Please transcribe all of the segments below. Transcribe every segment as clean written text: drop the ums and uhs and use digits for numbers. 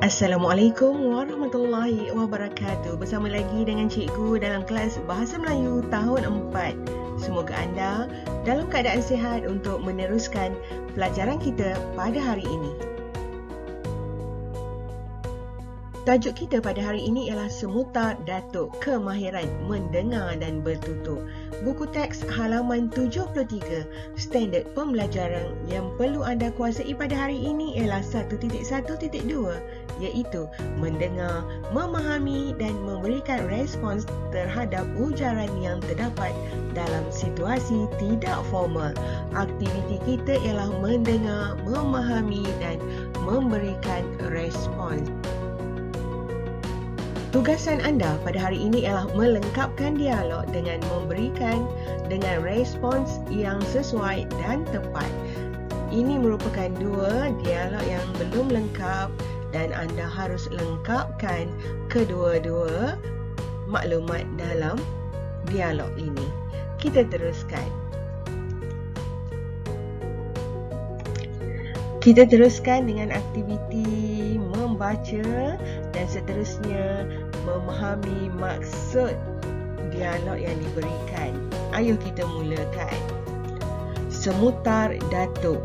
Assalamualaikum warahmatullahi wabarakatuh. Bersama lagi dengan cikgu dalam kelas Bahasa Melayu tahun 4. Semoga anda dalam keadaan sihat untuk meneruskan pelajaran kita pada hari ini. Tajuk kita pada hari ini ialah Semutar Datuk Kemahiran Mendengar dan Bertutur. Buku teks halaman 73, standard pembelajaran yang perlu anda kuasai pada hari ini ialah 1.1.2, iaitu mendengar, memahami dan memberikan respons terhadap ujaran yang terdapat dalam situasi tidak formal. Aktiviti kita ialah mendengar, memahami dan memberikan respons. Tugasan anda pada hari ini ialah melengkapkan dialog dengan memberikan dengan respons yang sesuai dan tepat. Ini merupakan dua dialog yang belum lengkap dan anda harus lengkapkan kedua-dua maklumat dalam dialog ini. Kita teruskan. Kita teruskan dengan aktiviti membaca dan seterusnya memahami maksud dialog yang diberikan. Ayuh kita mulakan. Semutar Datuk.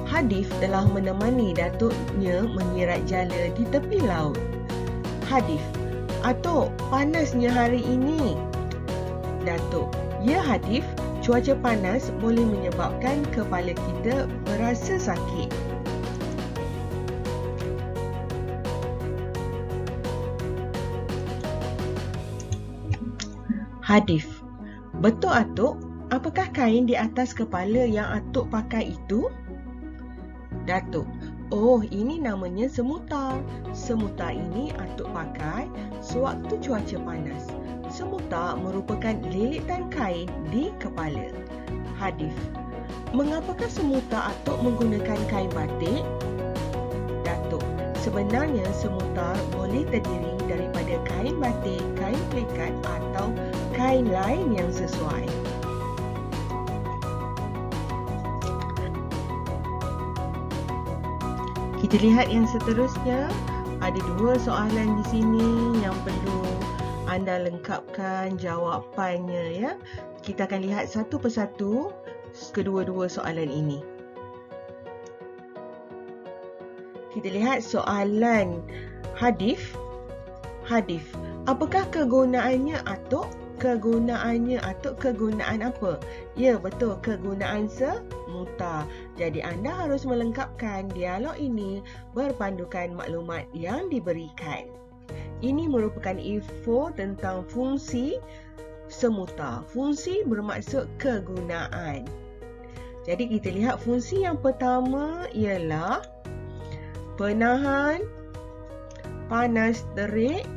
Hadif telah menemani datuknya menyirat jala di tepi laut. Hadif, "Atuk, panasnya hari ini." Datuk, "Ya Hadif, cuaca panas boleh menyebabkan kepala kita berasa sakit." Hadif, "Betul Atuk, apakah kain di atas kepala yang Atuk pakai itu?" Datuk, "Oh, ini namanya semutar. Semutar ini Atuk pakai sewaktu cuaca panas. Semutar merupakan lilitan kain di kepala." Hadif, "Mengapakah semutar Atuk menggunakan kain batik?" Datuk, "Sebenarnya semutar boleh terdiri daripada kain batik, kain pelikat atau kain lain yang sesuai." Kita lihat yang seterusnya. Ada dua soalan di sini yang perlu anda lengkapkan jawapannya, ya. Kita akan lihat satu persatu kedua-dua soalan ini. Kita lihat soalan Hadif. Hadif, "Apakah kegunaannya Atuk?" Kegunaannya Atuk, kegunaan apa? Ya, betul, kegunaan semutar. Jadi anda harus melengkapkan dialog ini berpandukan maklumat yang diberikan. Ini merupakan info tentang fungsi semutar. Fungsi bermaksud kegunaan. Jadi kita lihat fungsi yang pertama ialah penahan panas terik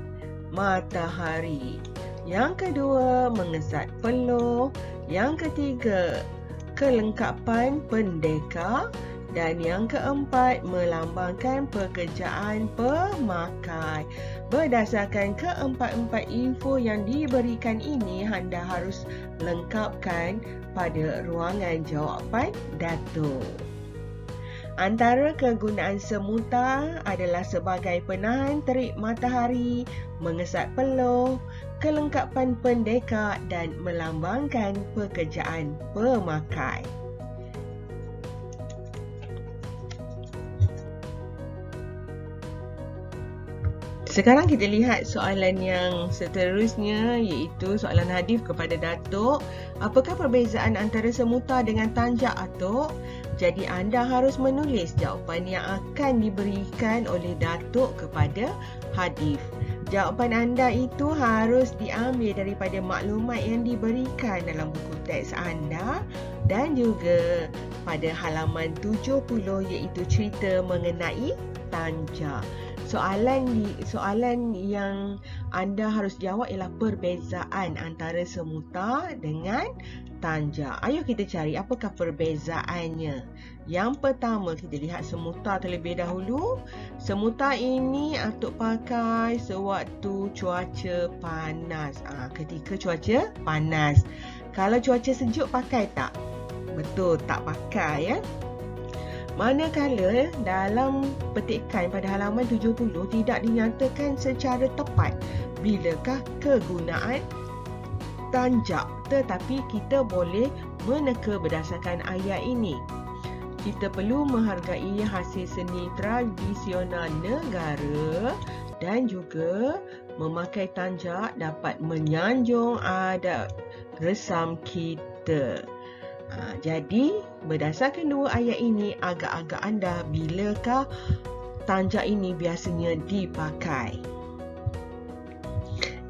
matahari. Yang kedua, mengesat peluh. Yang ketiga, kelengkapan pendekar. Dan yang keempat, melambangkan pekerjaan pemakai. Berdasarkan keempat-empat info yang diberikan ini, anda harus lengkapkan pada ruangan jawapan Datuk. Antara kegunaan semutar adalah sebagai penahan terik matahari, mengesat peluh, kelengkapan pendekar dan melambangkan pekerjaan pemakai. Sekarang kita lihat soalan yang seterusnya, iaitu soalan Hadif kepada Datuk. Apakah perbezaan antara semutar dengan tanjak Atuk? Jadi anda harus menulis jawapan yang akan diberikan oleh Datuk kepada Hadif. Jawapan anda itu harus diambil daripada maklumat yang diberikan dalam buku teks anda dan juga pada halaman 70, iaitu cerita mengenai tanjak. Soalan yang anda harus jawab ialah perbezaan antara semutar dengan tanjak. Ayuh kita cari apakah perbezaannya. Yang pertama, kita lihat semutar terlebih dahulu. Semutar ini Atuk pakai sewaktu cuaca panas. Ketika cuaca panas. Kalau cuaca sejuk pakai tak? Betul, tak pakai, ya. Manakala dalam petikan pada halaman 70 tidak dinyatakan secara tepat bilakah kegunaan tanjak, tetapi kita boleh meneka berdasarkan ayat ini. Kita perlu menghargai hasil seni tradisional negara dan juga memakai tanjak dapat menyanjung adat resam kita. Jadi, berdasarkan dua ayat ini, agak-agak anda bilakah tanjak ini biasanya dipakai?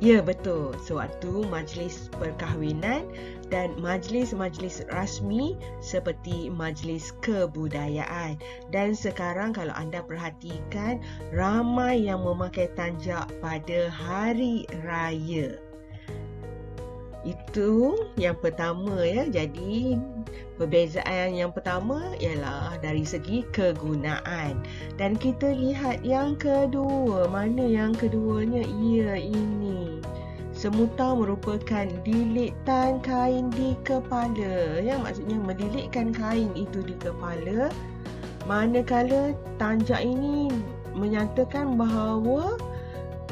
Ya, betul. Sewaktu majlis perkahwinan dan majlis-majlis rasmi seperti majlis kebudayaan. Dan sekarang kalau anda perhatikan, ramai yang memakai tanjak pada hari raya. Itu yang pertama ya. Jadi perbezaan yang pertama ialah dari segi kegunaan. Dan kita lihat yang kedua. Mana yang keduanya? Ia ini. Semuta merupakan lilitan kain di kepala. Ya, maksudnya melilitkan kain itu di kepala. Manakala tanjak ini menyatakan bahawa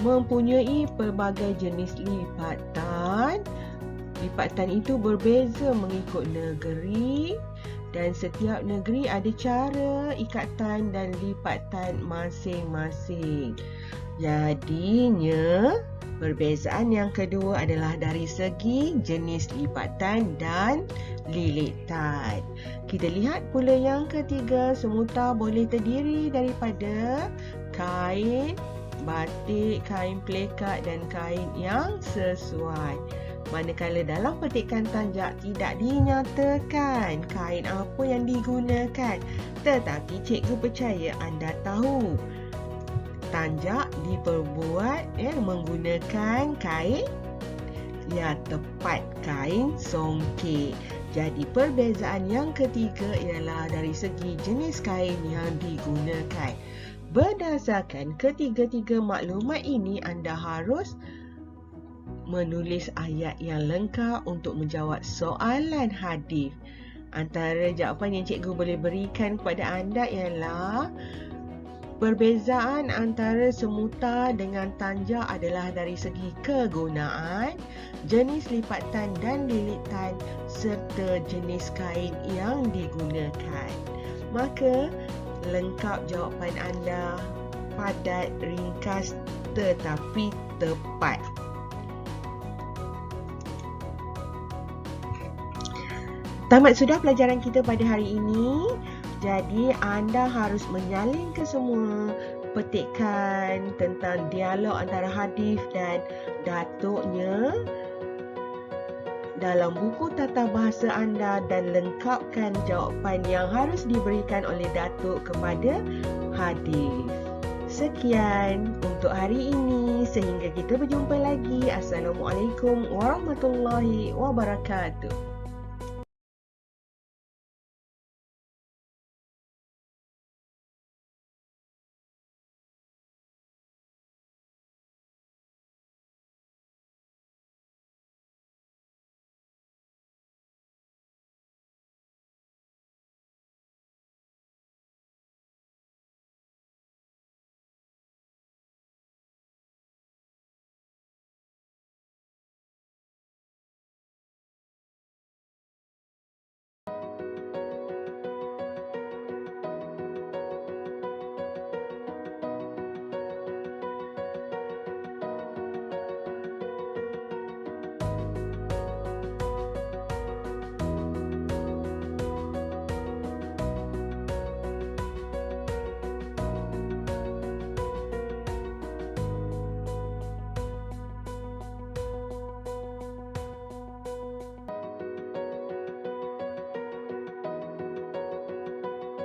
mempunyai pelbagai jenis lipatan. Lipatan itu berbeza mengikut negeri dan setiap negeri ada cara ikatan dan lipatan masing-masing. Jadinya, perbezaan yang kedua adalah dari segi jenis lipatan dan lilitan. Kita lihat pula yang ketiga, semuta boleh terdiri daripada kain batik, kain plekat dan kain yang sesuai. Manakala dalam petikan tanjak tidak dinyatakan kain apa yang digunakan. Tetapi cikgu percaya anda tahu tanjak diperbuat menggunakan kain tepat, kain songket. Jadi perbezaan yang ketiga ialah dari segi jenis kain yang digunakan. Berdasarkan ketiga-tiga maklumat ini, anda harus menulis ayat yang lengkap untuk menjawab soalan hadis. Antara jawapan yang cikgu boleh berikan kepada anda ialah perbezaan antara semuta dengan tanjak adalah dari segi kegunaan, jenis lipatan dan lilitan serta jenis kain yang digunakan. Maka lengkap jawapan anda, padat, ringkas tetapi tepat. Tamat sudah pelajaran kita pada hari ini. Jadi anda harus menyalin ke semua petikan tentang dialog antara hadis dan datuknya dalam buku tata bahasa anda dan lengkapkan jawapan yang harus diberikan oleh datuk kepada hadis. Sekian untuk hari ini. Sehingga kita berjumpa lagi. Assalamualaikum warahmatullahi wabarakatuh.